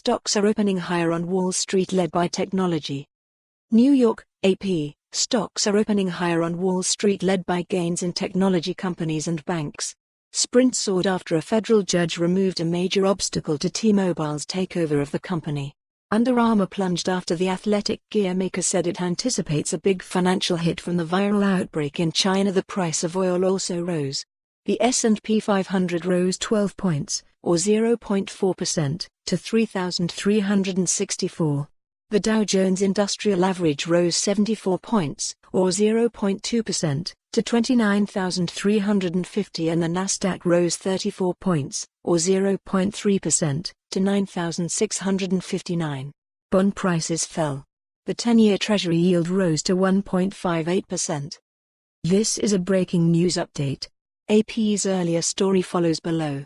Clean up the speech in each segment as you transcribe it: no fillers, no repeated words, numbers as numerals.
stocks are opening higher on Wall Street led by technology. New York, AP, stocks are opening higher on Wall Street led by gains in technology companies and banks. Sprint soared after a federal judge removed a major obstacle to T-Mobile's takeover of the company. Under Armour plunged after the athletic gear maker said it anticipates a big financial hit from the viral outbreak in China. The price of oil also rose. The S&P 500 rose 12 points, or 0.4%, to 3,364. The Dow Jones Industrial Average rose 74 points, or 0.2%, to 29,350, and the Nasdaq rose 34 points, or 0.3%, to 9,659. Bond prices fell. The 10-year Treasury yield rose to 1.58%. This is a breaking news update. AP's earlier story follows below.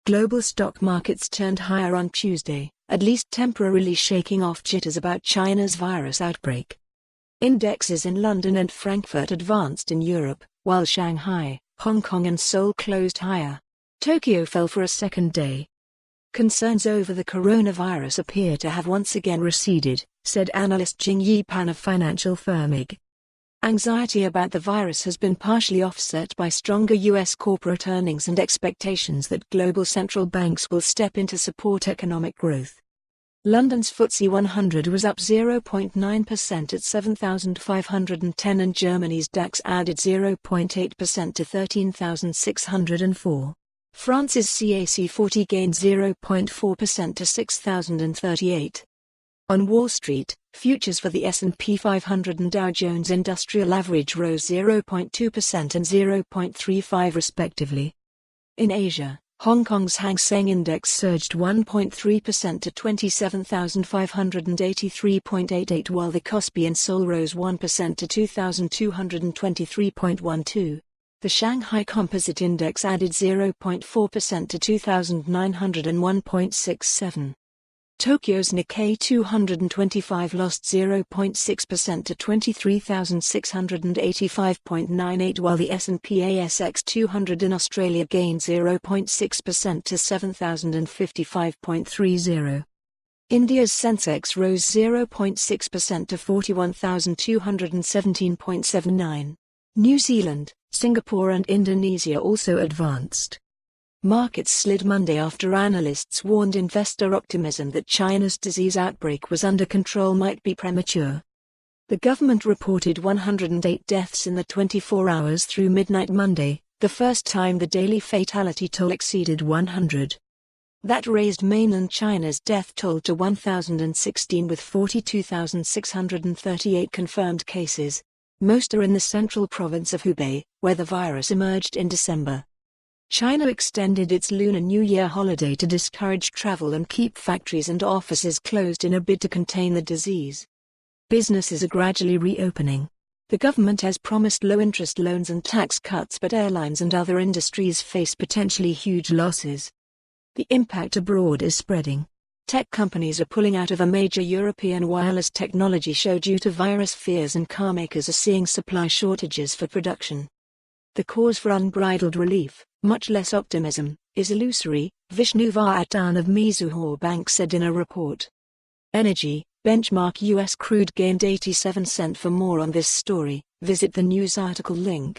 Global stock markets turned higher on Tuesday, at least temporarily shaking off jitters about China's virus outbreak. Indexes in London and Frankfurt advanced in Europe, while Shanghai, Hong Kong and Seoul closed higher. Tokyo fell for a second day. Concerns over the coronavirus appear to have once again receded, said analyst Jing Yipan of financial firm IG. Anxiety about the virus has been partially offset by stronger U.S. corporate earnings and expectations that global central banks will step in to support economic growth. London's FTSE 100 was up 0.9% at 7,510 and Germany's DAX added 0.8% to 13,604. France's CAC 40 gained 0.4% to 6,038. On Wall Street, futures for the S&P 500 and Dow Jones Industrial Average rose 0.2% and 0.35 respectively. In Asia, Hong Kong's Hang Seng Index surged 1.3% to 27,583.88, while the Kospi in Seoul rose 1% to 2,223.12. The Shanghai Composite Index added 0.4% to 2,901.67. Tokyo's Nikkei 225 lost 0.6% to 23,685.98, while the S&P ASX 200 in Australia gained 0.6% to 7,055.30. India's Sensex rose 0.6% to 41,217.79. New Zealand, Singapore and Indonesia also advanced. Markets slid Monday after analysts warned investor optimism that China's disease outbreak was under control might be premature. The government reported 108 deaths in the 24 hours through midnight Monday, the first time the daily fatality toll exceeded 100. That raised mainland China's death toll to 1,016 with 42,638 confirmed cases. Most are in the central province of Hubei, where the virus emerged in December. China extended its Lunar New Year holiday to discourage travel and keep factories and offices closed in a bid to contain the disease. Businesses are gradually reopening. The government has promised low-interest loans and tax cuts, but airlines and other industries face potentially huge losses. The impact abroad is spreading. Tech companies are pulling out of a major European wireless technology show due to virus fears, and car makers are seeing supply shortages for production. The cause for unbridled relief, much less optimism, is illusory, Vishnu Vardhan of Mizuho Bank said in a report. Energy, benchmark US crude gained 87 cents. For more on this story, visit the news article link.